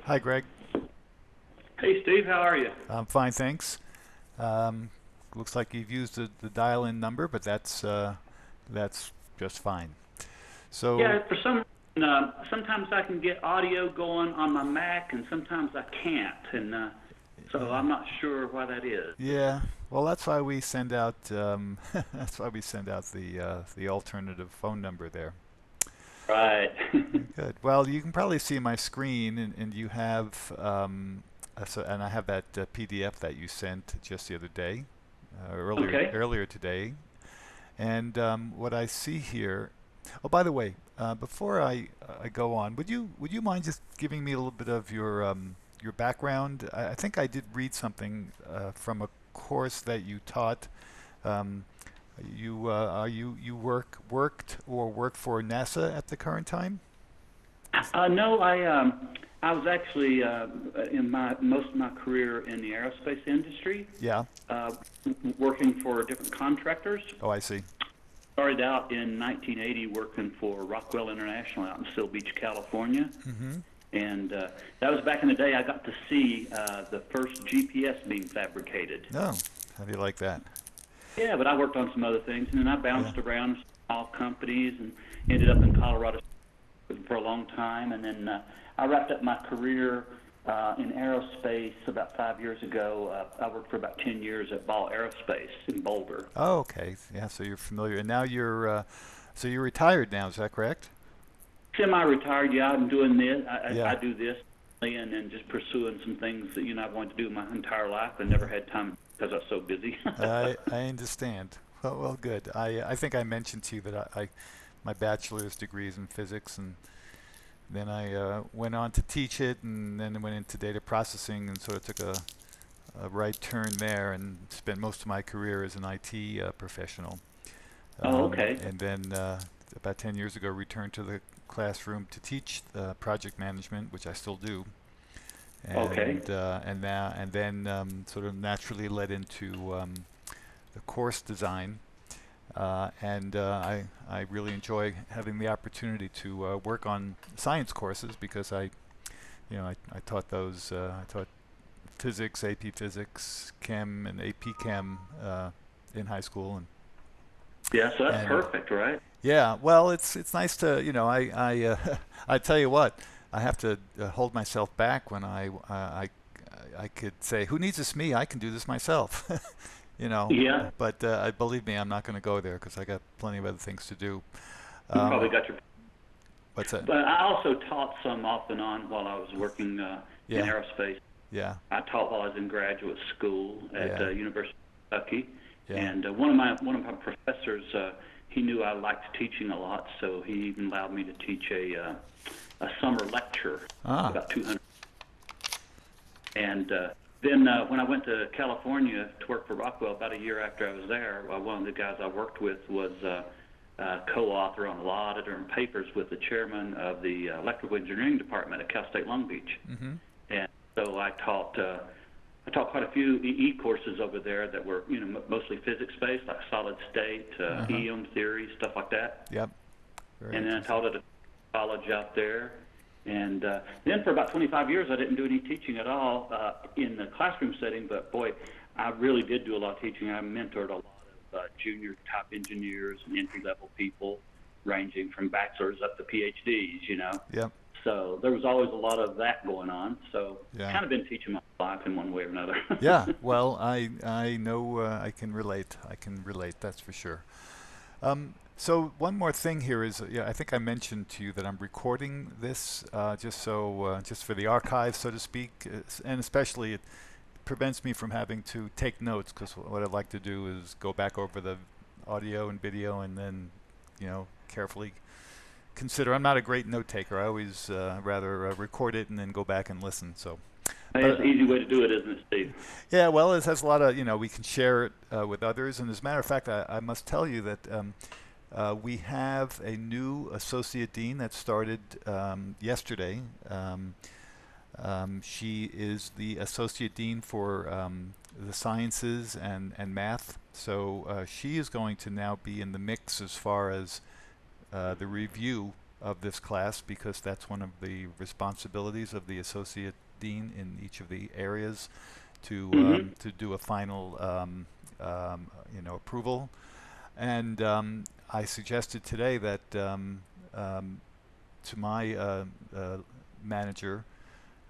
Hi, Greg. Hey Steve, how are you? I'm fine, thanks. Um, Looks like you've used the dial-in number, but that's just fine. So, Yeah, for some reason, sometimes I can get audio going on my Mac, and sometimes I can't, and so yeah, I'm not sure why that is. yeah. Well, that's why we send out that's why we send out the alternative phone number there. Right. Good. Well, you can probably see my screen, and you have and I have that PDF that you sent just the other day, Okay. earlier today. And what I see here. Oh, by the way, before I go on, would you mind just giving me a little bit of your background? I think I did read something from a course that you taught. Um, you worked or work for NASA at the current time? No, I was actually in my most of my career in the aerospace industry, Yeah. uh, working for different contractors. Oh, I see. Started out in 1980 working for Rockwell International out in Seal Beach, California. Mm-hmm. And that was back in the day I got to see the first GPS being fabricated. No. How do you like that? Yeah, but I worked on some other things, and then I Yeah. bounced around small companies and ended up in Colorado for a long time. And then I wrapped up my career in aerospace about 5 years ago. I worked for about 10 years at Ball Aerospace in Boulder. Oh, okay. Yeah. So you're familiar, and now so you're retired now. Is that correct? Semi-retired, yeah, I'm doing this. Yeah. I do this, and then just pursuing some things that I wanted to do my entire life and never had time because I was so busy. I understand. Well, good. I think I mentioned to you that I my bachelor's degree is in physics, and then I went on to teach it, and then went into data processing, and sort of took a right turn there, and spent most of my career as an IT professional. Oh, okay. And then about 10 years ago, returned to the classroom to teach project management, which I still do, Okay. and then sort of naturally led into the course design. And I really enjoy having the opportunity to work on science courses because I taught those. I taught physics, AP Physics, Chem, and AP Chem in high school, Yeah, so that's and perfect, right? yeah. Well, it's nice to I tell you what, I have to hold myself back when I could say, who needs this me? I can do this myself. you know. Yeah, But believe me, I'm not going to go there because I got plenty of other things to do. you Um, probably got your. what's that? But I also taught some off and on while I was working in Yeah, aerospace. yeah, I taught while I was in graduate school at yeah, University of Kentucky, yeah. and one of my professors, he knew I liked teaching a lot, so he even allowed me to teach a summer lecture, Ah, about 200. And then when I went to California to work for Rockwell, about a year after I was there, one of the guys I worked with was co-author on a lot of different papers with the chairman of the electrical engineering department at Cal State Long Beach. mm-hmm. And so I taught quite a few courses over there that were mostly physics based, like solid state, Uh-huh. EM theory, stuff like that. Yep. Very And then I interesting. taught at a college out there. And then for about 25 years, I didn't do any teaching at all in the classroom setting. But boy, I really did do a lot of teaching. I mentored a lot of junior type engineers and entry level people, ranging from bachelors up to PhDs. Yep. So there was always a lot of that going on. So Yeah. kind of been teaching my life in one way or another. Yeah. Well, I know I can relate. I can relate. That's for sure. So one more thing here is, yeah, I think I mentioned to you that I'm recording this just for the archive, so to speak, and especially it prevents me from having to take notes because what I'd like to do is go back over the audio and video and then, carefully consider. I'm not a great note taker. I always rather record it and then go back and listen. So, Hey, but it's an easy way to do it, isn't it, Steve? yeah, well, it has a lot of, we can share it with others. And as a matter of fact, I must tell you that we have a new associate dean that started yesterday. She is the associate dean for the sciences and math. So she is going to now be in the mix as far as the review of this class, because that's one of the responsibilities of the associate dean in each of the areas to do a final approval. And I suggested today that to my manager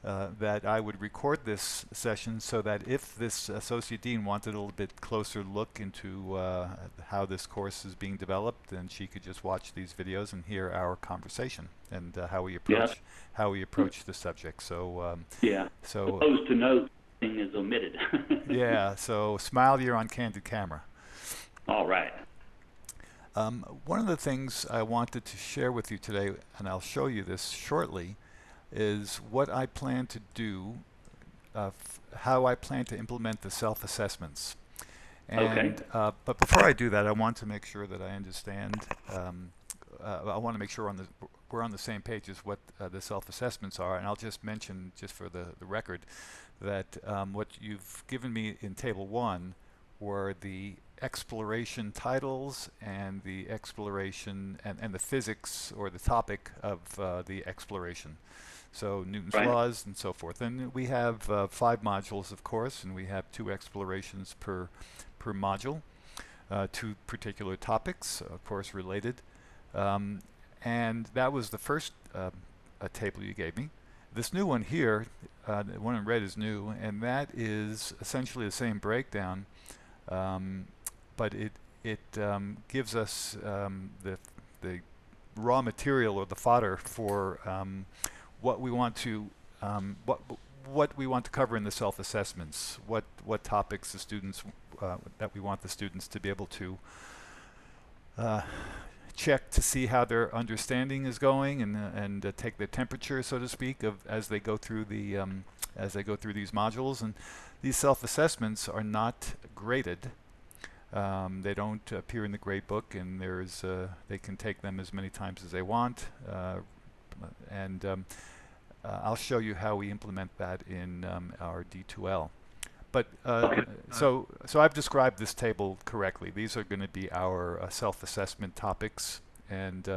that I would record this session so that if this associate dean wanted a little bit closer look into how this course is being developed, then she could just watch these videos and hear our conversation and how we approach the subject. So yeah. so Opposed to no thing is omitted. yeah. So smile, you're on candid camera. All right. One of the things I wanted to share with you today, and I'll show you this shortly, is what I plan to do, how I plan to implement the self-assessments. And but before I do that, I want to make sure that I understand. I want to make sure we're on the same page as what the self-assessments are. And I'll just mention, just for the record, that what you've given me in Table 1 were the exploration titles and the exploration and the physics or the topic of the exploration. So Newton's laws and so forth. And we have 5 modules, of course, and we have 2 explorations per module, 2 particular topics, of course, related. And that was the first table you gave me. This new one here, the one in red, is new, and that is essentially the same breakdown, but it gives us the raw material or the fodder for what we want to cover in the self-assessments. What topics the students that we want the students to be able to check to see how their understanding is going, and take the temperature, so to speak, of as they go through the these modules. And these self-assessments are not graded. They don't appear in the grade book, and they can take them as many times as they want. I'll show you how we implement that in our D2L. But so I've described this table correctly. These are going to be our self-assessment topics, and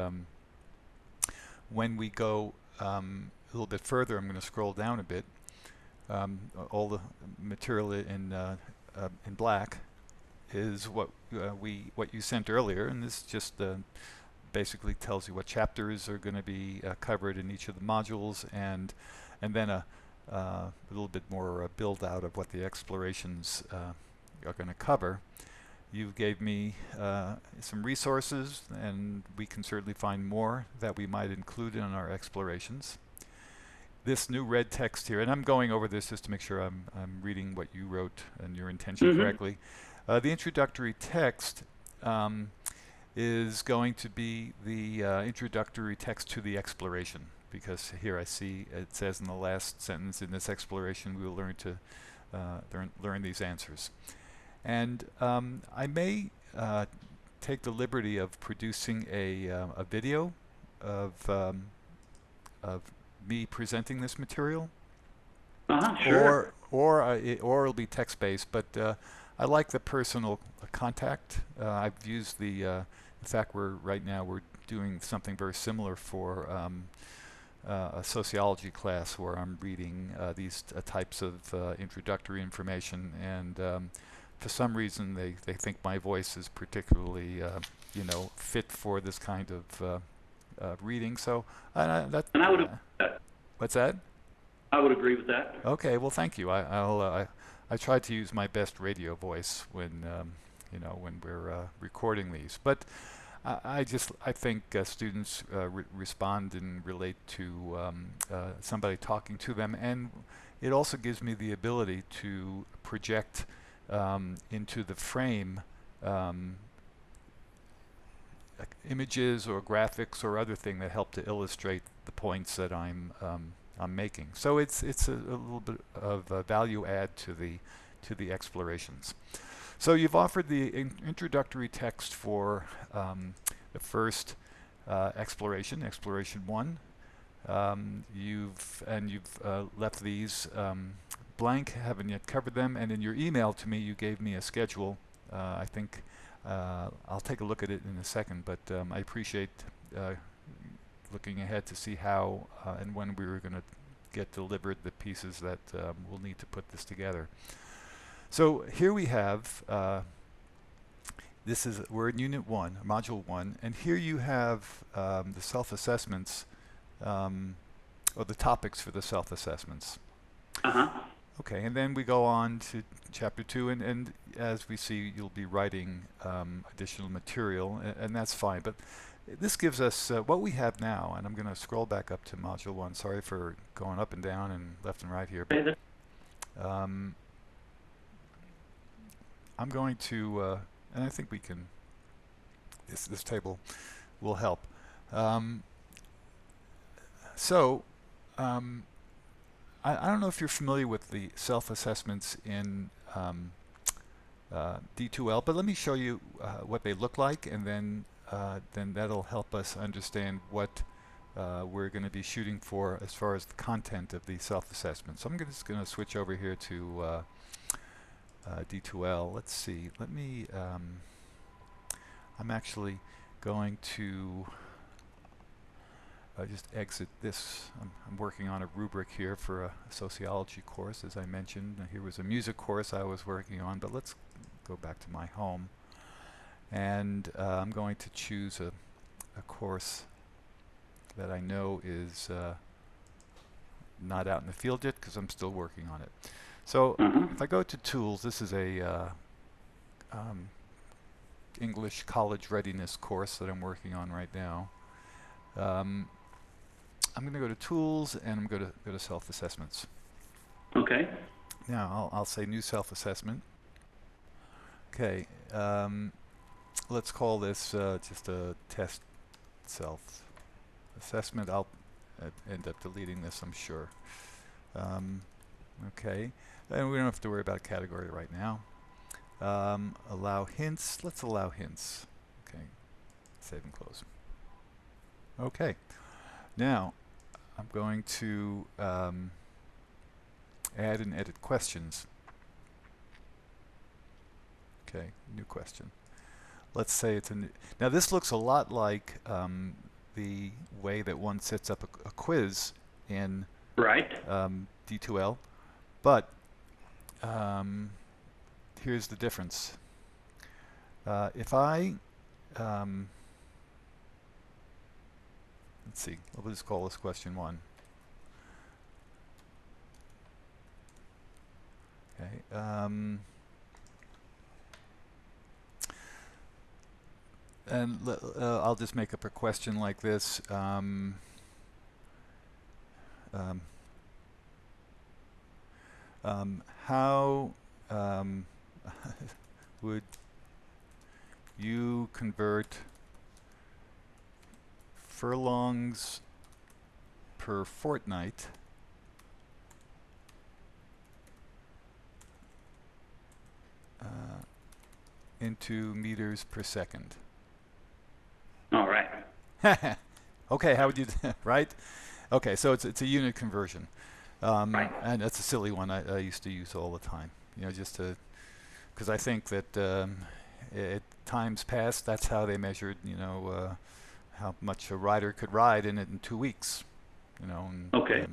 when we go a little bit further, I'm going to scroll down a bit. All the material in black is what you sent earlier, and this just basically tells you what chapters are going to be covered in each of the modules, and then a little bit more build out of what the explorations are going to cover. You gave me some resources, and we can certainly find more that we might include in our explorations. This new red text here, and I'm going over this just to make sure I'm reading what you wrote and your intention correctly. The introductory text is going to be the introductory text to the exploration, because here I see it says in the last sentence, in this exploration we will learn to learn these answers. And I may take the liberty of producing a video of me presenting this material, sure. or it'll be text-based, but I like the personal contact. I've used in fact, right now we're doing something very similar for a sociology class, where I'm reading these types of introductory information, and for some reason they think my voice is particularly fit for this kind of reading. So and I would what's that? I would agree with that. Okay, well, thank you. I try to use my best radio voice when when we're recording these, but I think students respond and relate to somebody talking to them, and it also gives me the ability to project into the frame images or graphics or other thing that help to illustrate the points that I'm making. So it's a little bit of a value add to the explorations. So you've offered the introductory text for the first exploration 1. You've left these blank, haven't yet covered them, and in your email to me you gave me a schedule. I think I'll take a look at it in a second, but I appreciate looking ahead to see how and when we were going to get delivered the pieces that we'll need to put this together. So here we have, we're in Unit 1, Module 1, and here you have the self-assessments, or the topics for the self-assessments. Uh-huh. Okay, and then we go on to Chapter 2, and as we see, you'll be writing additional material, and that's fine. But this gives us what we have now, and I'm going to scroll back up to Module 1. Sorry for going up and down and left and right here. But, I'm going to, and I think we can, this table will help. I don't know if you're familiar with the self-assessments in D2L, but let me show you what they look like, and then that'll help us understand what we're going to be shooting for as far as the content of the self-assessment. So I'm just going to switch over here to D2L. Let's see. Let me. I'm actually going to just exit this. I'm working on a rubric here for a sociology course, as I mentioned. Here was a music course I was working on, but let's go back to my home. And I'm going to choose a course that I know is not out in the field yet because I'm still working on it. So if I go to Tools, this is a English college readiness course that I'm working on right now. I'm going to go to Tools, and I'm going to go to Self-Assessments. Okay. Now I'll say New Self-Assessment. Okay, let's call this just a test self-assessment. I'll end up deleting this, I'm sure. Okay, and we don't have to worry about a category right now. Allow hints. Let's allow hints. Okay, save and close. Okay, now I'm going to add and edit questions. Okay, new question. Let's say it's a new. Now this looks a lot like the way that one sets up a quiz in D2L, but here's the difference. If I let's see, we'll just call this question 1. Okay. And I'll just make up a question like this. How would you convert furlongs per fortnight into meters per second? All right. Okay, how would you right? Okay, so it's a unit conversion, Right. and that's a silly one I used to use all the time. You know, just to because I think that at times past that's how they measured. You know, how much a rider could ride in it in 2 weeks. You know. And, Okay.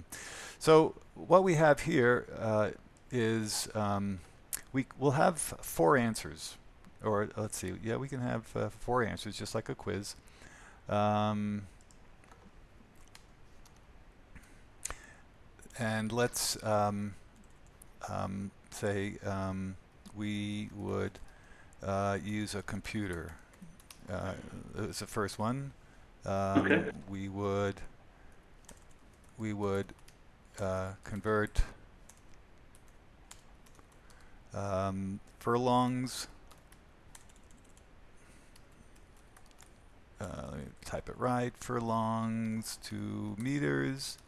so what we have here is we'll have 4 answers. Or let's see, yeah, we can have 4 answers, just like a quiz. And let's say we would use a computer. It's the first one. Okay. We would convert furlongs. Let me type it right. Furlongs to meters,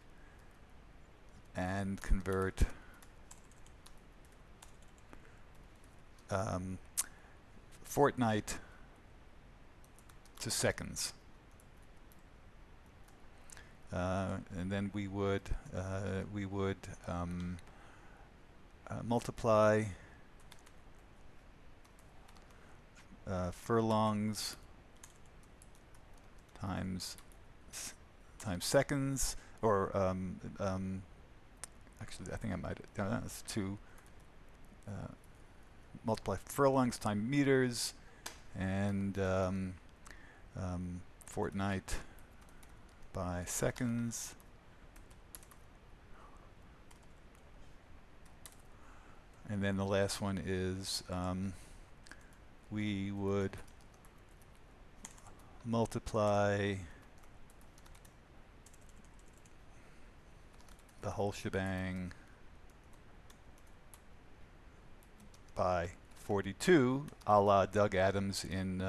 and convert fortnight to seconds. And then we would multiply furlongs times seconds, or actually I think I might have done that. It's 2 multiply furlongs times meters, and fortnight by seconds. And then the last one is we would multiply the whole shebang by 42, a la Doug Adams in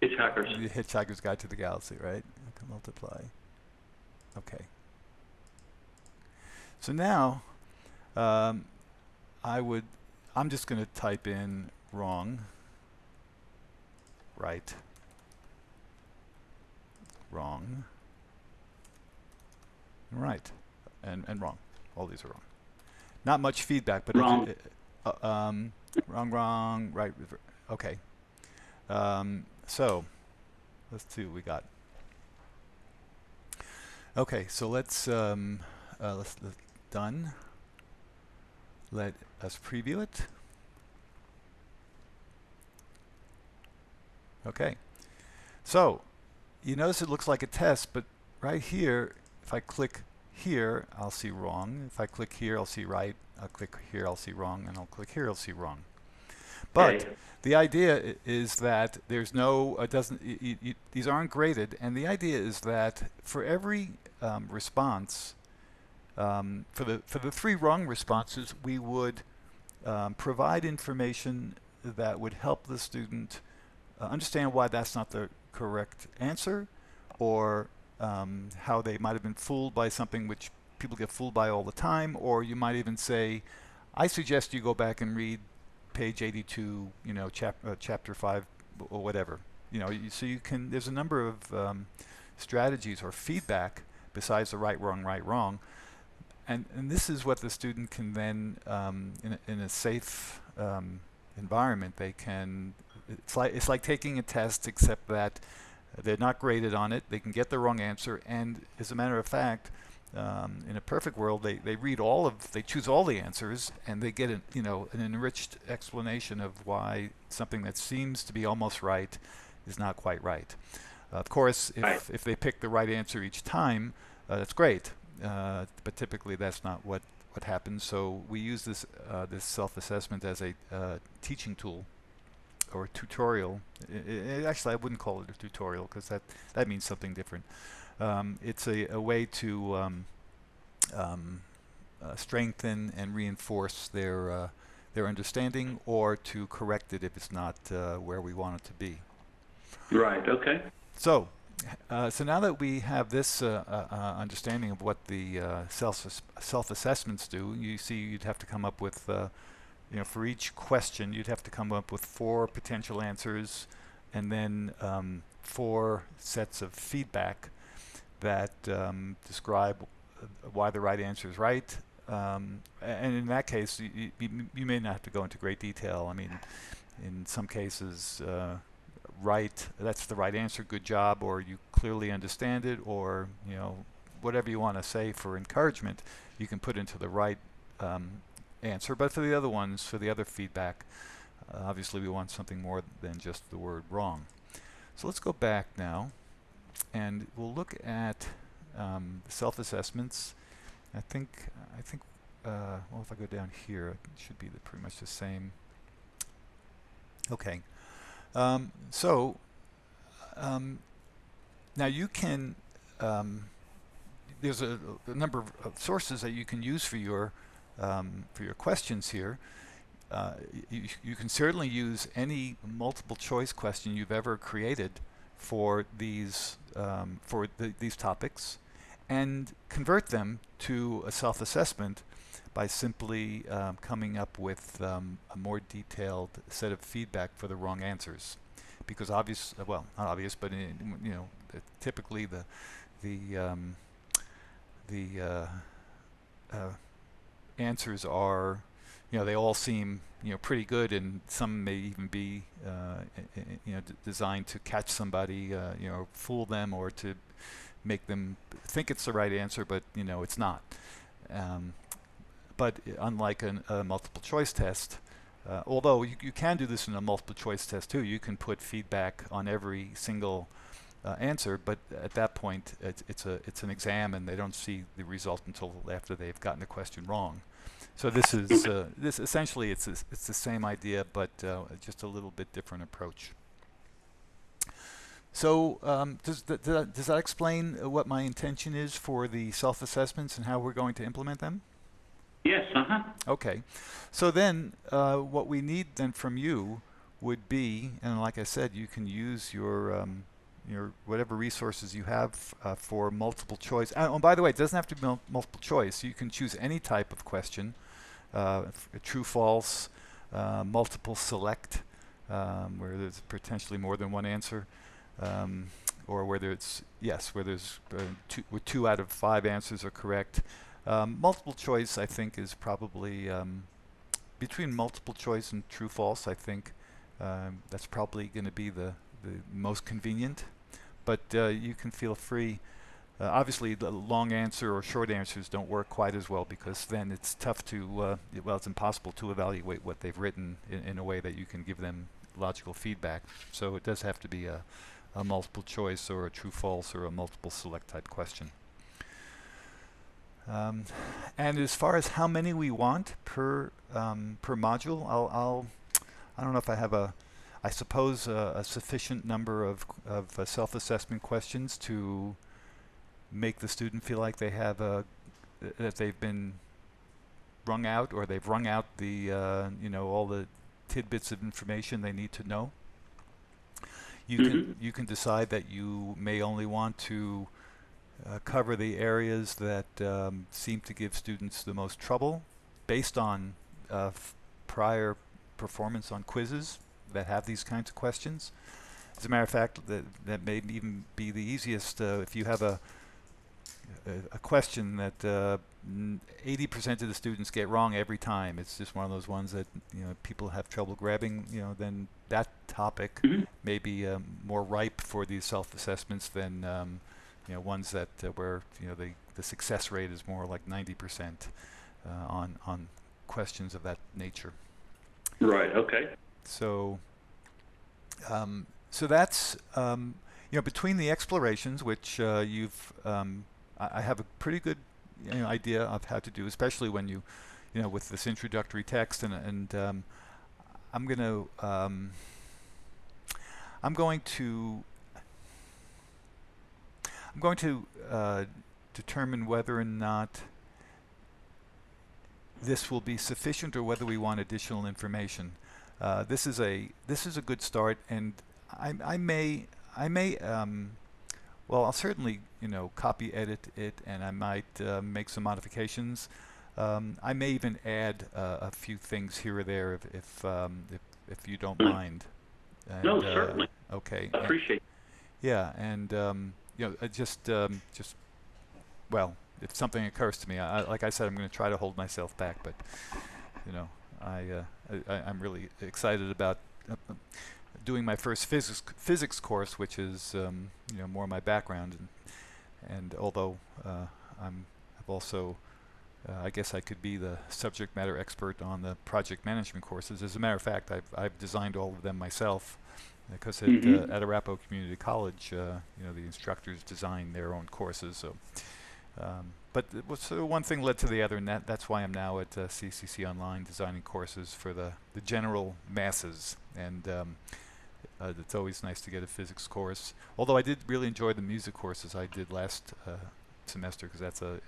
Hitchhikers. The Hitchhiker's Guide to the Galaxy, right? I can multiply. Okay. So now I'm just going to type in wrong, right, wrong, right, and wrong. All these are wrong. Not much feedback, but Wrong. Wrong, right. Okay. So let's see what we got. Okay, so let's done. Let us preview it. Okay. So you notice it looks like a test, but right here, if I click here, I'll see wrong. If I click here, I'll see right. I'll click here, I'll see wrong, and I'll click here, I'll see wrong. But Okay. the idea is that there's no, these aren't graded, and the idea is that for every response, for the 3 wrong responses, we would provide information that would help the student understand why that's not the correct answer, or how they might have been fooled by something which people get fooled by all the time, or you might even say, I suggest you go back and read page 82, chapter 5 or whatever. So you can, there's a number of strategies or feedback besides the right, wrong. And this is what the student can then, in a safe environment, they can, it's like taking a test, except that they're not graded on it. They can get the wrong answer, and as a matter of fact, in a perfect world, they read they choose all the answers, and they get an enriched explanation of why something that seems to be almost right is not quite right. Of course, if they pick the right answer each time, that's great. But typically, that's not what happens. So we use this self-assessment as a teaching tool or a tutorial. Actually, I wouldn't call it a tutorial, because that means something different. It's a way to strengthen and reinforce their understanding, or to correct it if it's not where we want it to be. Right. Okay. So now that we have this understanding of what the self-assessments do, you see you'd have to come up with, for each question, you'd have to come up with 4 potential answers, and then 4 sets of feedback that describe why the right answer is right. And in that case, you may not have to go into great detail. I mean, in some cases, right, that's the right answer, good job, or you clearly understand it, or whatever you want to say for encouragement, you can put into the right answer. But for the other ones, for the other feedback, obviously we want something more than just the word wrong. So let's go back now, and we'll look at self-assessments. I think well, if I go down here, it should be pretty much the same. Okay. So now you can, there's a number of sources that you can use for your questions here. You can certainly use any multiple choice question you've ever created for these topics, and convert them to a self-assessment by simply coming up with a more detailed set of feedback for the wrong answers. Because well, not obvious, but typically the answers are they all seem pretty good, and some may even be designed to catch somebody, fool them, or to make them think it's the right answer, but it's not. Um, but unlike a multiple choice test, although you can do this in a multiple choice test too, you can put feedback on every single answer, but at that point it's an exam, and they don't see the result until after they've gotten the question wrong. So this is this essentially it's the same idea, but just a little bit different approach. So does that explain what my intention is for the self-assessments and how we're going to implement them? Yes, uh-huh. Okay. So then what we need then from you would be, and like I said, you can use your whatever resources you have for multiple choice. Oh, by the way, it doesn't have to be multiple choice. You can choose any type of question, true, false, multiple select, where there's potentially more than one answer, or whether it's yes, where there's where 2 out of 5 answers are correct. Multiple choice, I think, is probably between multiple choice and true, false. I think that's probably going to be the most convenient. But you can feel free. Obviously, the long answer or short answers don't work quite as well, because then it's tough to, well, it's impossible to evaluate what they've written in a way that you can give them logical feedback. So it does have to be a multiple choice or a true false or a multiple select type question. And as far as how many we want per module, I don't know if I have I suppose a sufficient number of self-assessment questions to make the student feel like they have that they've been wrung out, or they've wrung out the all the tidbits of information they need to know. You can decide that you may only want to cover the areas that seem to give students the most trouble, based on prior performance on quizzes that have these kinds of questions. As a matter of fact, that may even be the easiest if you have a question that 80% of the students get wrong every time. It's just one of those ones that people have trouble grabbing. Then that topic may be more ripe for these self-assessments than ones that where the success rate is more like 90% on questions of that nature. Right. Okay. So so that's between the explorations, which I have a pretty good idea of how to do, especially when you with this introductory text, and I'm going to determine whether or not this will be sufficient, or whether we want additional information. This is a good start, and I may well, I'll certainly copy edit it, and I might make some modifications. I may even add a few things here or there if you don't mind. And, no, certainly. Okay. I appreciate it. Yeah, and just well, if something occurs to me, like I said, I'm going to try to hold myself back, but I'm really excited about doing my first physics course, which is more my background, and although I've also I guess I could be the subject matter expert on the project management courses. As a matter of fact, I've designed all of them myself, because at Arapahoe Community College, the instructors design their own courses. So, but so one thing led to the other, and that's why I'm now at CCC Online designing courses for the general masses. And it's always nice to get a physics course. Although I did really enjoy the music courses I did last semester, because that's a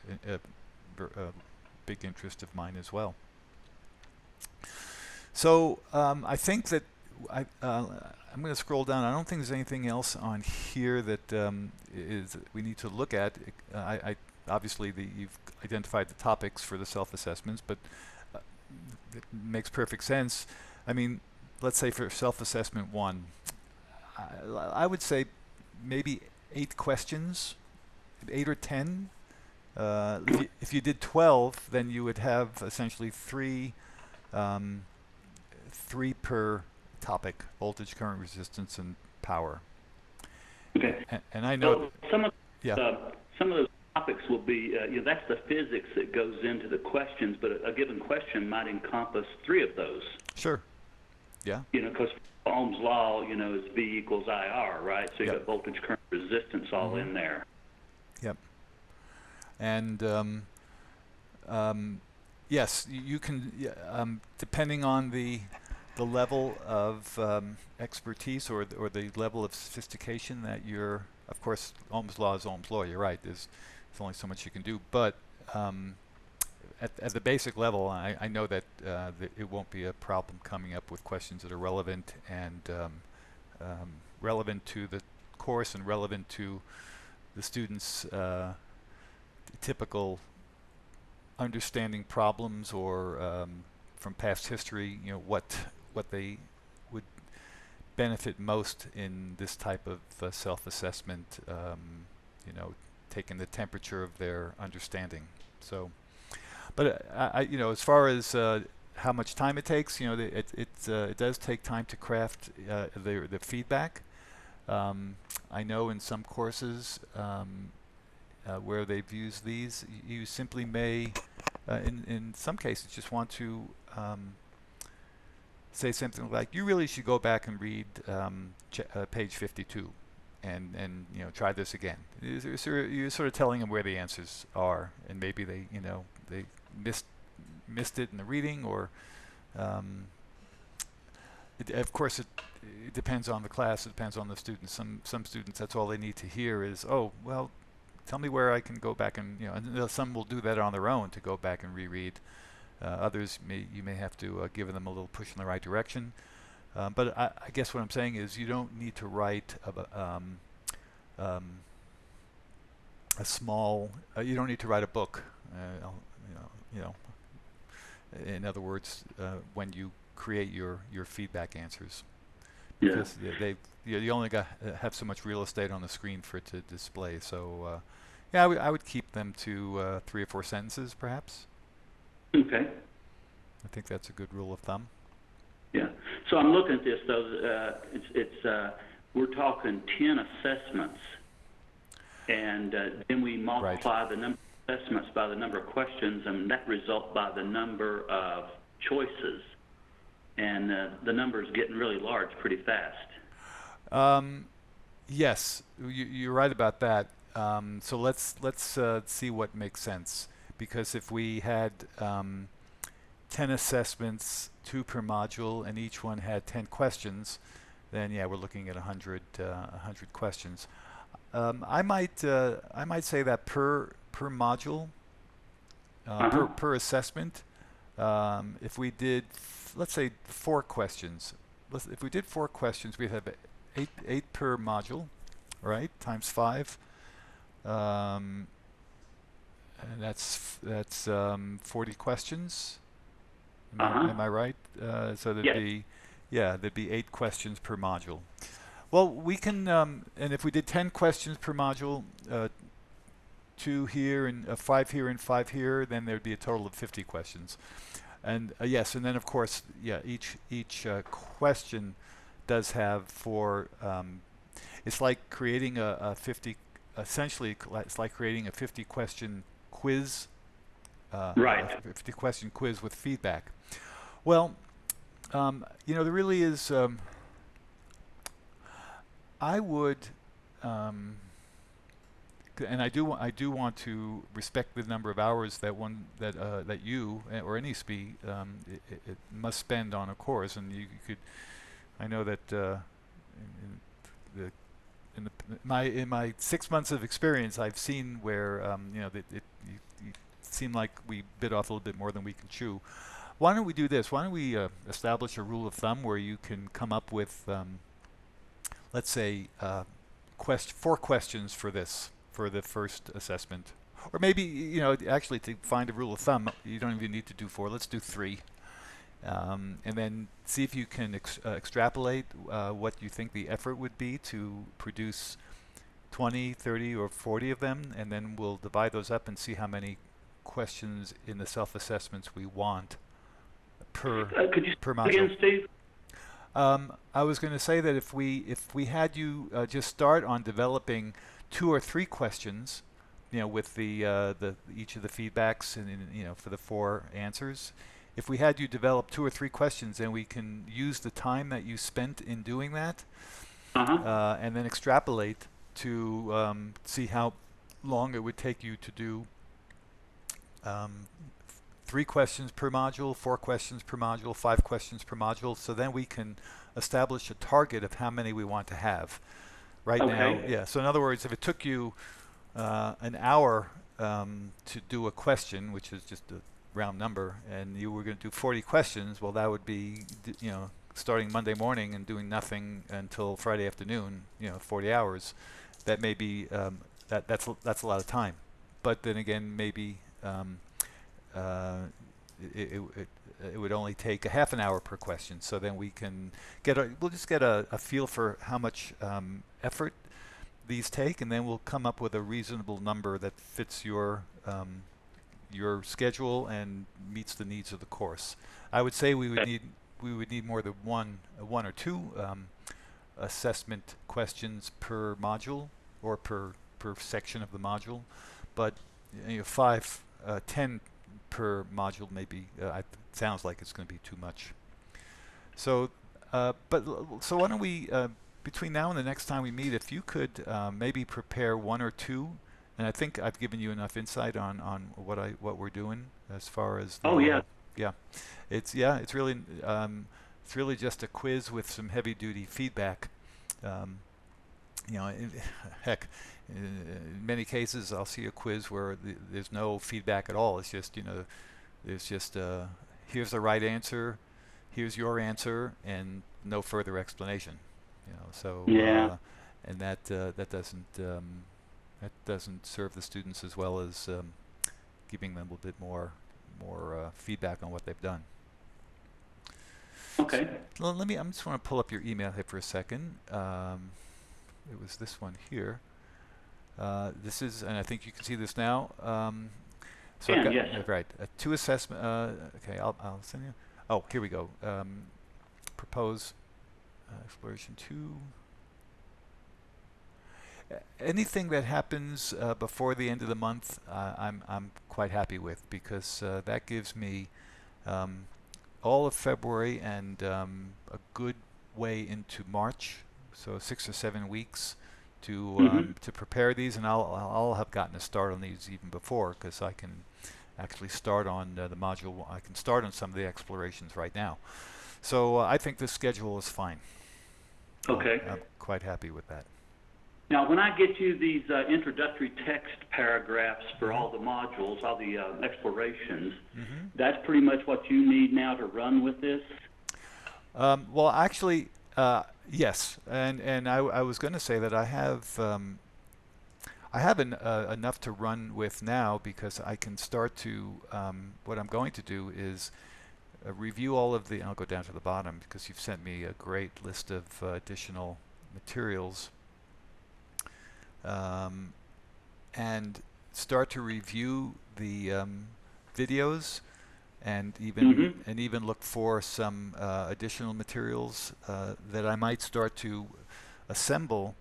big interest of mine as well. So I think that I'm going to scroll down. I don't think there's anything else on here that we need to look at. I obviously you've identified the topics for the self-assessments, but it makes perfect sense. I mean, let's say for self-assessment 1, I would say maybe 8 questions, 8 or 10. If you did 12, then you would have essentially 3 Um, 3 per topic: voltage, current, resistance, and power. Okay. And I know, So some of yeah, uh, some of those topics will be, that's the physics that goes into the questions, but a given question might encompass three of those. sure, yeah, Because Ohm's law, is V equals IR, right? So you yep, got voltage, current, resistance all hmm in there. yep. And um, yes, you can, depending on the level of expertise or the level of sophistication that you're, of course, Ohm's law is Ohm's law. You're right. There's only so much you can do, but um, at the basic level, I know that it won't be a problem coming up with questions that are relevant and relevant to the course and relevant to the students' typical understanding problems or from past history. What they would benefit most in this type of self-assessment. Taking the temperature of their understanding. So. But as far as how much time it takes, it does take time to craft the feedback. I know in some courses where they've used these, you simply may, in some cases, just want to say something like, "You really should go back and read page 52." And try this again. You're sort of telling them where the answers are, and maybe they missed it in the reading, or of course it depends on the class. It depends on the students. Some students, that's all they need to hear is, "Oh, well, tell me where I can go back and," and some will do that on their own to go back and reread. Others you may have to give them a little push in the right direction. But I guess what I'm saying is you don't need to write um, a small. You don't need to write a book. You know. In other words, when you create your feedback answers, Yeah. because you only have so much real estate on the screen for it to display. So yeah, I would keep them to 3 or 4 sentences, perhaps. Okay. I think that's a good rule of thumb. Yeah. So I'm looking at this though. We're talking 10 assessments, and then we Right. multiply the number of assessments by the number of questions, and that result by the number of choices, and the number is getting really large pretty fast. Yes, you're right about that. So let's see what makes sense. Because if we had 10 assessments, 2 per module, and each one had 10 questions, then yeah, we're looking at 100 questions. I might say that per module, Uh huh. per assessment, if we did, let's say 4 questions. If we did 4 questions, we'd have eight per module, right? Times 5, and that's 40 questions. Uh huh. Am I right? So Yes. there'd be 8 questions per module. Well, we can, and if we did 10 questions per module, 2 here and 5 here and 5 here, then there'd be a total of 50 questions. And yes, and then of course, yeah, each question does have 4. It's like creating a 50. Essentially, it's like creating a 50 question quiz, Right. 50 question quiz with feedback. Well, there really is. I would, um, and I do want to respect the number of hours that you or any SPE it must spend on a course, and you could. I know that in the in my 6 months of experience, I've seen where you seem like we bit off a little bit more than we can chew. Why don't we do this? Why don't we establish a rule of thumb where you can come up with, let's say, 4 questions for the first assessment, or maybe actually to find a rule of thumb, you don't even need to do 4. Let's do 3. And then see if you can extrapolate what you think the effort would be to produce 20, 30, or 40 of them, and then we'll divide those up and see how many questions in the self-assessments we want Could you per say module. again, Steve? I was going to say that if we had you just start on developing 2 or 3 questions, with the each of the feedbacks and for the 4 answers, if we had you develop 2 or 3 questions, then we can use the time that you spent in doing that, Uh-huh. and then extrapolate to see how long it would take you to do um, 3 questions per module, 4 questions per module, 5 questions per module. So then we can establish a target of how many we want to have. Right now, Okay. yeah. So in other words, if it took you an hour to do a question, which is just a round number, and you were going to do 40 questions, well, that would be, starting Monday morning and doing nothing until Friday afternoon, 40 hours. That may be, that's a lot of time. But then again, maybe uh, it would only take a half an hour per question. So then we can we'll just get a feel for how much effort these take, and then we'll come up with a reasonable number that fits your schedule and meets the needs of the course. I would say we would need more than one or two assessment questions per module or per section of the module, but 5, 10 per module maybe. It sounds like it's going to be too much. So, so why don't we, between now and the next time we meet, if you could maybe prepare 1 or 2, and I think I've given you enough insight on what we're doing as far as Oh, the yeah. yeah, it's really just a quiz with some heavy duty feedback. Um, you know, in, heck, in many cases I'll see a quiz where there's no feedback at all. It's just there's just here's the right answer, here's your answer, and no further explanation. So Yeah. and that doesn't serve the students as well as giving them a little bit more feedback on what they've done. So, Okay. I'm just want to pull up your email here for a second. It was this one here. This is, and I think you can see this now. So I've Can, got yes. right 2 assessment. Okay, I'll send you. Oh, here we go. Propose exploration 2. Anything that happens before the end of the month, I'm quite happy with, because that gives me um, all of February and a good way into March, so 6 or 7 weeks Mm-hmm. to prepare these, and I'll have gotten a start on these even before, because I can actually start on the module. I can start on some of the explorations right now. So I think this schedule is fine. Okay. I'm quite happy with that. Now, when I get you these introductory text paragraphs for Hmm. all the modules, all the explorations, Hmm. that's pretty much what you need now to run with this? Well, actually, yes, and I was going to say that I have enough to run with now, because I can start to what I'm going to do is review all of the. I'll go down to the bottom, because you've sent me a great list of additional materials, um, and start to review the videos, and even Mm-hmm. and even look for some additional materials that I might start to assemble,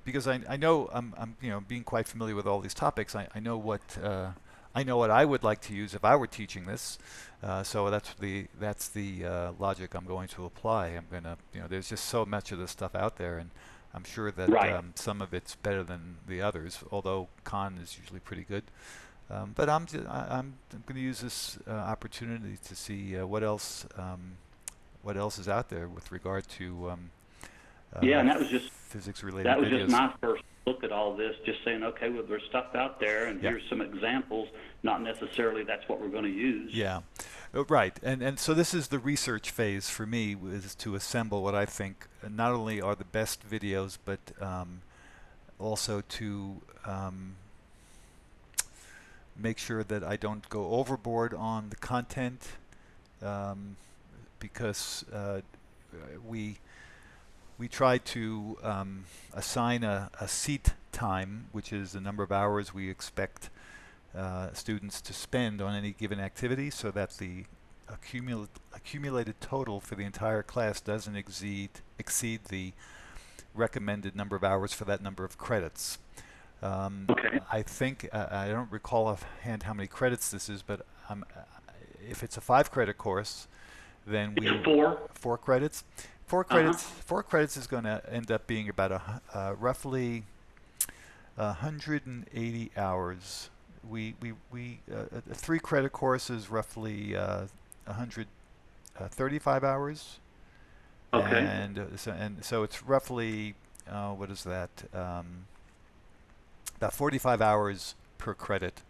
because I know I'm being quite familiar with all these topics. I know what I would like to use if I were teaching this. So that's the logic I'm going to apply. I'm gonna there's just so much of this stuff out there, and I'm sure that Right. some of it's better than the others. Although Khan is usually pretty good. But I'm going to use this opportunity to see what else is out there with regard to Yeah, and physics-related that was just videos. my first look at all this, just saying, okay, well, there's stuff out there, and Yeah, here's some examples. Not necessarily that's what we're going to use. yeah, right. And so this is the research phase for me, is to assemble what I think not only are the best videos, but also to make sure that I don't go overboard on the content, um, because we we try to assign a seat time, which is the number of hours we expect students to spend on any given activity, so that the accumulated total for the entire class doesn't exceed the recommended number of hours for that number of credits. Okay. I think I don't recall offhand how many credits this is, but if it's a 5 credit course, then we It's 4. 4 credits. Four Uh-huh. credits. 4 credits is going to end up being about roughly 180 hours. A 3 credit course is roughly 135 hours, Okay. and so it's roughly what is that? About 45 hours per credit.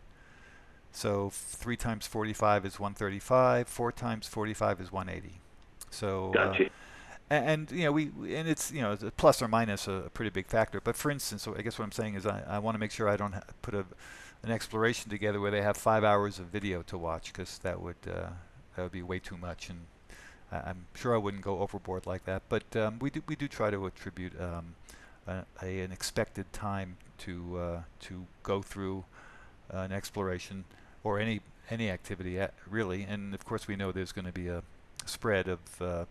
So 3 times 45 is 135. 4 times 45 is 180. So Gotcha. and and it's it's a plus or minus a pretty big factor. But for instance, so I guess what I'm saying is I want to make sure I don't put an exploration together where they have 5 hours of video to watch, because that would be way too much, and I'm sure I wouldn't go overboard like that. But we do try to attribute an expected time to go through an exploration or any activity really. And of course we know there's going to be a spread of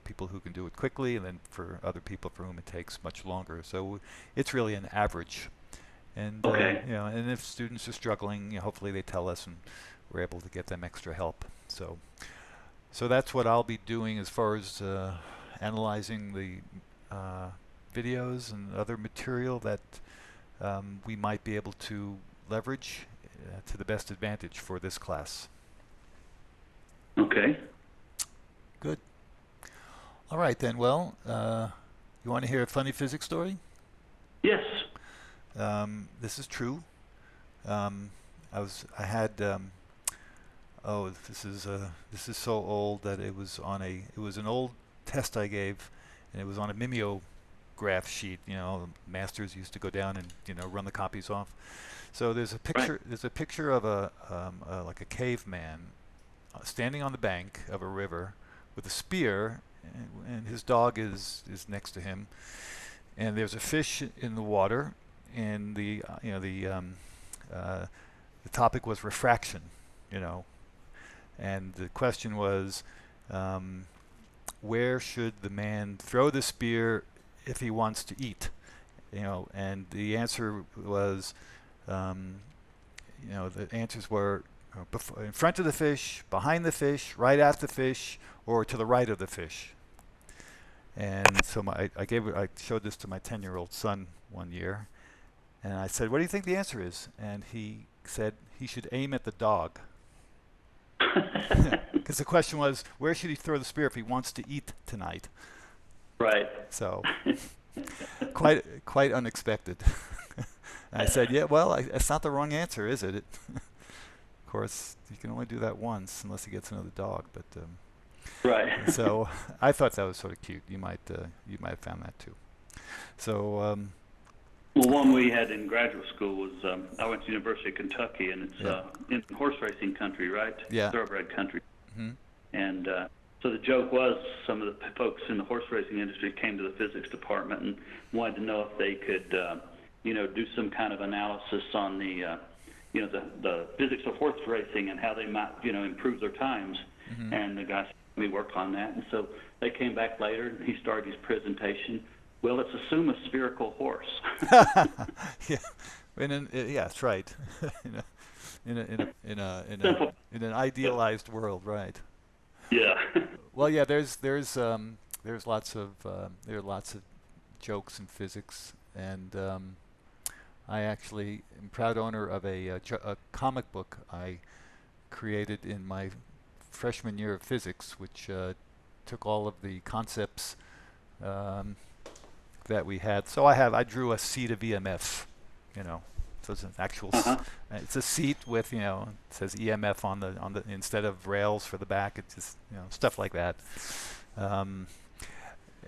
people who can do it quickly, and then for other people for whom it takes much longer. So it's really an average. And Okay. and if students are struggling, hopefully they tell us, and we're able to get them extra help. So that's what I'll be doing as far as analyzing the videos and other material that we might be able to leverage to the best advantage for this class. Okay. Good. All right then. Well, you want to hear a funny physics story? Yes. This is true. I had oh, this is so old that it was an old test I gave, and it was on a mimeograph sheet. Masters used to go down and run the copies off. So there's a picture. Right. There's a picture of like a caveman standing on the bank of a river with a spear, and his dog is next to him. And there's a fish in the water, and the topic was refraction. And the question was, where should the man throw the spear if he wants to eat? And the answer was, the answers were in front of the fish, behind the fish, right at the fish, or to the right of the fish. And so I showed this to my 10-year-old son one year, and I said, "What do you think the answer is?" And he said he should aim at the dog. Because the question was, where should he throw the spear if he wants to eat tonight? Right. So quite unexpected. And I said, yeah, well, it's not the wrong answer, is it? Of course, you can only do that once unless he gets another dog. But Right. so I thought that was sort of cute. You might have found that too. So Well, one we had in graduate school was I went to University of Kentucky, and it's Yeah. In horse racing country, right? Yeah. Thoroughbred country. hmm And so the joke was some of the folks in the horse racing industry came to the physics department and wanted to know if they could, do some kind of analysis on the physics of horse racing and how they might, improve their times. hmm And the guy said, we worked on that. And so they came back later, and he started his presentation. Well, let's assume a spherical horse. yeah, yeah, that's right. Simple. In an idealized world, right? Yeah. Well, yeah. There's lots of there are lots of jokes in physics, and I actually am proud owner of a comic book I created in my freshman year of physics, which took all of the concepts that we had. So I drew a seat of EMF, so it's an actual Uh-huh. it's a seat with it says EMF on the instead of rails for the back. It's just stuff like that.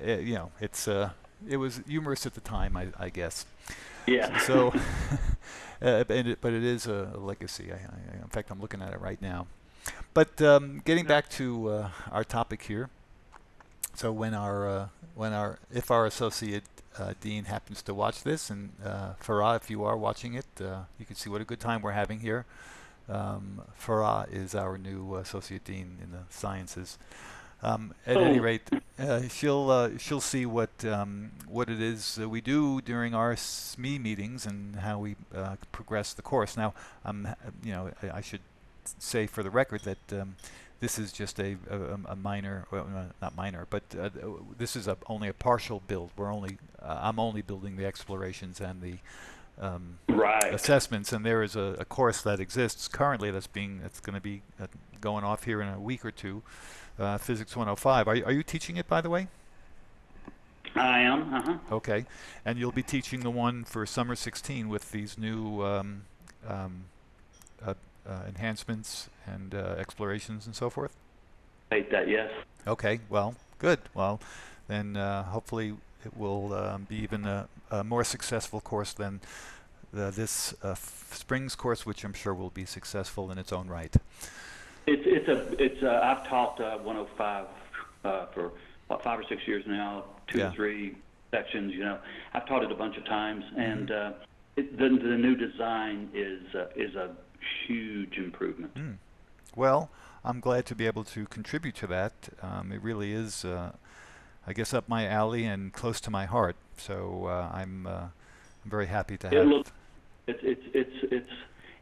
It was humorous at the time, I guess. Yeah. So but it is a legacy. In fact, I'm looking at it right now. But getting back to our topic here. So if our associate dean happens to watch this, and Farah, if you are watching it, you can see what a good time we're having here. Farah is our new associate dean in the sciences. At any Oh, rate, she'll see what it is we do during our SME meetings and how we progress the course. Now, I should say for the record that this is just a minor, well, not minor, but this is only a partial build. I'm only building the explorations and the right. assessments, and there is a course that exists currently that's going to be going off here in a week or two. Physics 105. Are you teaching it, by the way? I am. Okay, and you'll be teaching the one for summer 16 with these new um, uh, enhancements and explorations and so forth. Hate that. Yes. Okay, well, good. Well, then hopefully it will be even a more successful course than this spring's course, which I'm sure will be successful in its own right. I've taught 105 for what 5 or 6 years now, two Yeah. to three sections. I've taught it a bunch of times, and Mm-hmm. the new design is a huge improvement. Mm. Well, I'm glad to be able to contribute to that. It really is, I guess, up my alley and close to my heart. So I'm very happy to It have. looks it's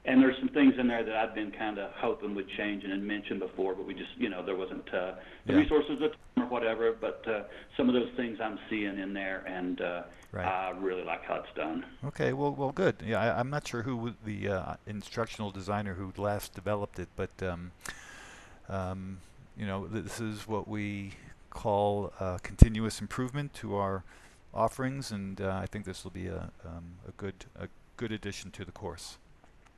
and there's some things in there that I've been kind of hoping would change and had mentioned before, but we just there wasn't the Yeah. resources at the time or whatever. But some of those things I'm seeing in there, and Right. I really like how it's done. Okay. Well, good. Yeah, I'm not sure who the instructional designer who last developed it, but this is what we call continuous improvement to our offerings, and I think this will be a good addition to the course.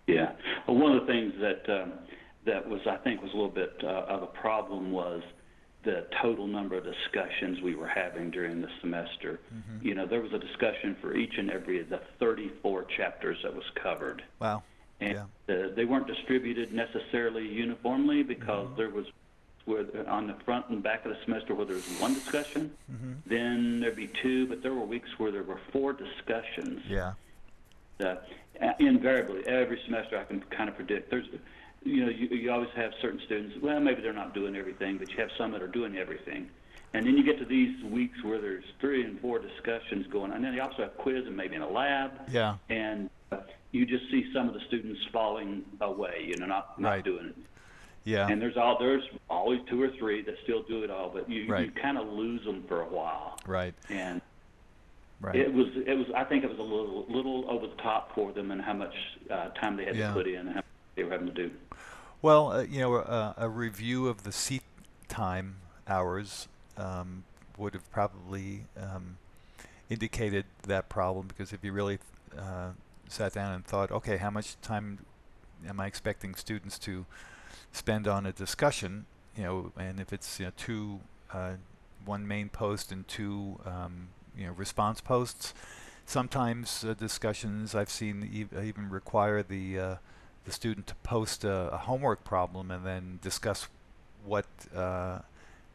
Yeah. Well, one of the things that was I think was a little bit of a problem was the total number of discussions we were having during the semester. Mm-hmm. There was a discussion for each and every of the 34 chapters that was covered. Wow. And Yeah. they weren't distributed necessarily uniformly because Mm-hmm. there was on the front and back of the semester where there was one discussion, Mm-hmm. then there'd be two, but there were weeks where there were four discussions. Yeah. Uh, Invariably, every semester I can kind of predict. You always have certain students. Well, maybe they're not doing everything, but you have some that are doing everything. And then you get to these weeks where there's 3 and 4 discussions going on. And then you also have quiz and maybe in a lab. Yeah. And you just see some of the students falling away, not Right. doing it. Yeah. And there's always 2 or 3 that still do it all, but you Right. kind of lose them for a while. Right. And Right. it was. I think it was a little over the top for them and how much time they had Yeah. to put in and how much they were having to do. Well, a review of the seat time hours would have probably indicated that problem, because if you really sat down and thought, okay, how much time am I expecting students to spend on a discussion, and if it's one main post and two response posts, sometimes discussions I've seen even require the student to post a homework problem and then discuss what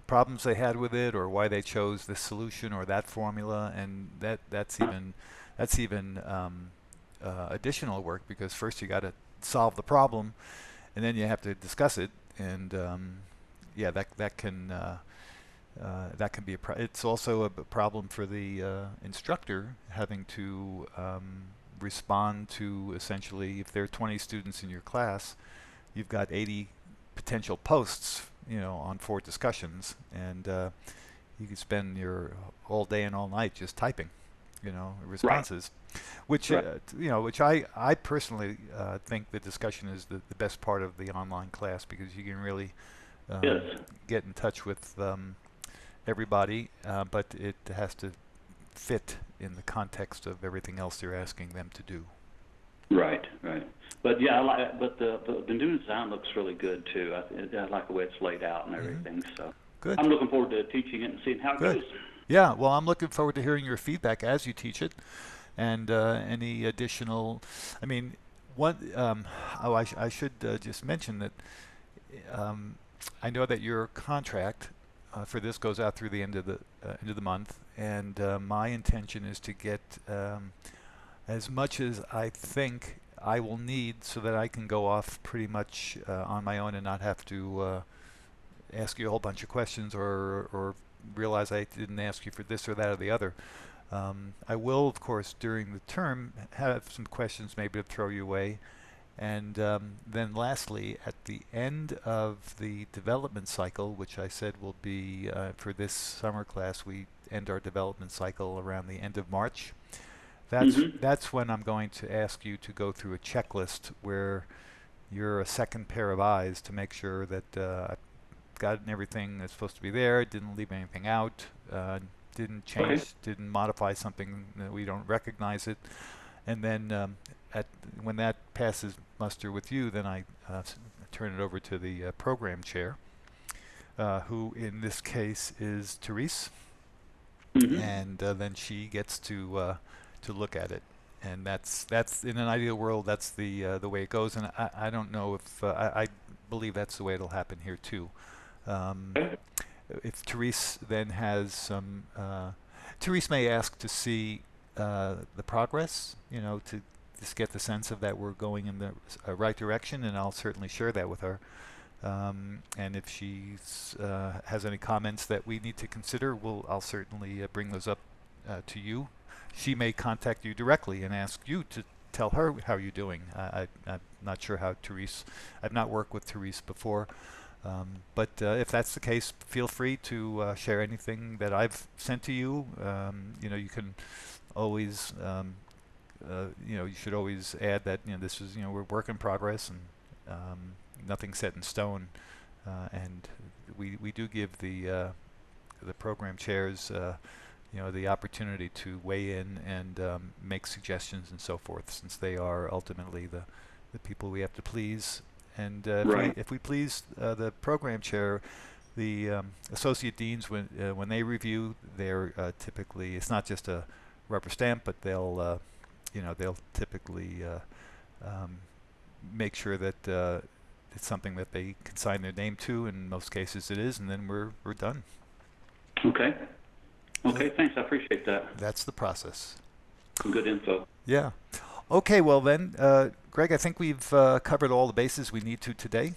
problems they had with it or why they chose this solution or that formula, and that's even additional work, because first you got to solve the problem and then you have to discuss it, and yeah, that can be it's also a problem for the instructor, having to respond to, essentially, if there are 20 students in your class, you've got 80 potential posts, on 4 discussions, and you could spend your all day and all night just typing, responses, which Right. which I personally think the discussion is the best part of the online class, because you can really Yes. get in touch with everybody, but it has to fit in the context of everything else you're asking them to do. Right. But yeah, but the new design looks really good too. I like the way it's laid out and everything. So Good. I'm looking forward to teaching it and seeing how it Good. goes. Yeah, well, I'm looking forward to hearing your feedback as you teach it, and any additional. I mean, I should just mention that I know that your contract for this goes out through the end of the month, and my intention is to get as much as I think I will need so that I can go off pretty much on my own and not have to ask you a whole bunch of questions or realize I didn't ask you for this or that or the other. I will, of course, during the term have some questions maybe to throw your way. And then lastly, at the end of the development cycle, which I said will be for this summer class, we end our development cycle around the end of March. That's when I'm going to ask you to go through a checklist where you're a second pair of eyes to make sure that I've gotten everything that's supposed to be there, didn't leave anything out, didn't change, Okay. didn't modify something that we don't recognize it. And then when that passes muster with you, then I turn it over to the program chair, who in this case is Therese, and then she gets to look at it. And that's in an ideal world, that's the way it goes. And I don't know if I believe that's the way it'll happen here too. Okay. If Therese then has some, Therese may ask to see the progress, to just get the sense of that we're going in the right direction, and I'll certainly share that with her. And if she has any comments that we need to consider, I'll certainly bring those up to you. She may contact you directly and ask you to tell her how you're doing. I'm not sure how Therese, I've not worked with Therese before. But if that's the case, feel free to share anything that I've sent to you. You can always, you should always add that this is, we're work in progress and nothing set in stone. And we do give the program chairs, the opportunity to weigh in and make suggestions and so forth, since they are ultimately the people we have to please. And Right. if we please the program chair, the associate deans, when they review, they're typically, it's not just a rubber stamp, but they'll typically make sure that it's something that they can sign their name to. In most cases, it is, and then we're done. Okay. Okay, thanks. I appreciate that. That's the process. Some good info. Yeah. Okay. Well then, Greg, I think we've covered all the bases we need to today.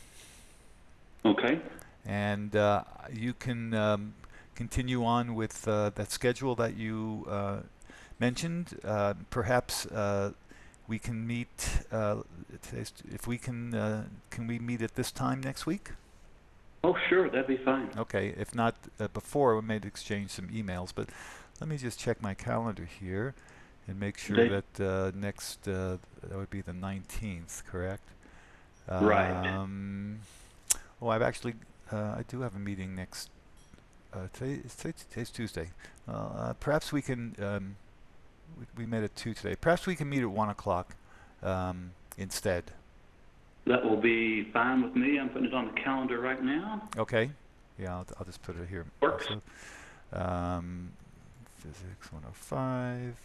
Okay. And you can continue on with that schedule that you mentioned. Perhaps we can meet. If we can we meet at this time next week? Oh, sure. That'd be fine. Okay. If not before, we may exchange some emails. But let me just check my calendar here and make sure Okay. that next that would be the 19th, correct? Right. Oh, I've actually I do have a meeting next. Today's Tuesday. Perhaps we can. We met at 2 today. Perhaps we can meet at 1 o'clock instead. That will be fine with me. I'm putting it on the calendar right now. Okay. Yeah, I'll just put it here. Works. Also, Physics 105.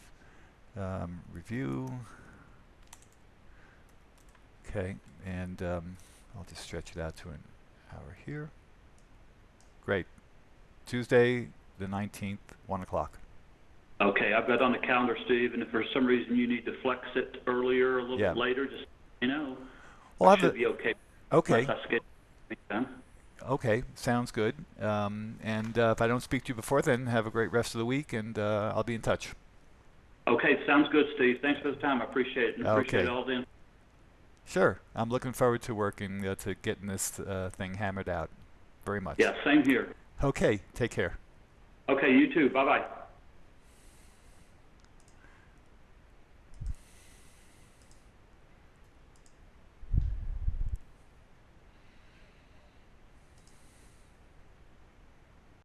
Review. Okay, and I'll just stretch it out to an hour here. Great. Tuesday, the 19th, 1 o'clock. Okay, I've got on the calendar, Steve, and if for some reason you need to flex it earlier or a little Yeah. bit later, just Well, it should be okay. Okay. Unless I schedule anything done. Okay, sounds good. And if I don't speak to you before then, have a great rest of the week, and I'll be in touch. Okay, sounds good, Steve. Thanks for the time. I appreciate it. And appreciate Okay. all the Sure. I'm looking forward to working to getting this thing hammered out very much. Yeah, same here. Okay, take care. Okay, you too. Bye-bye.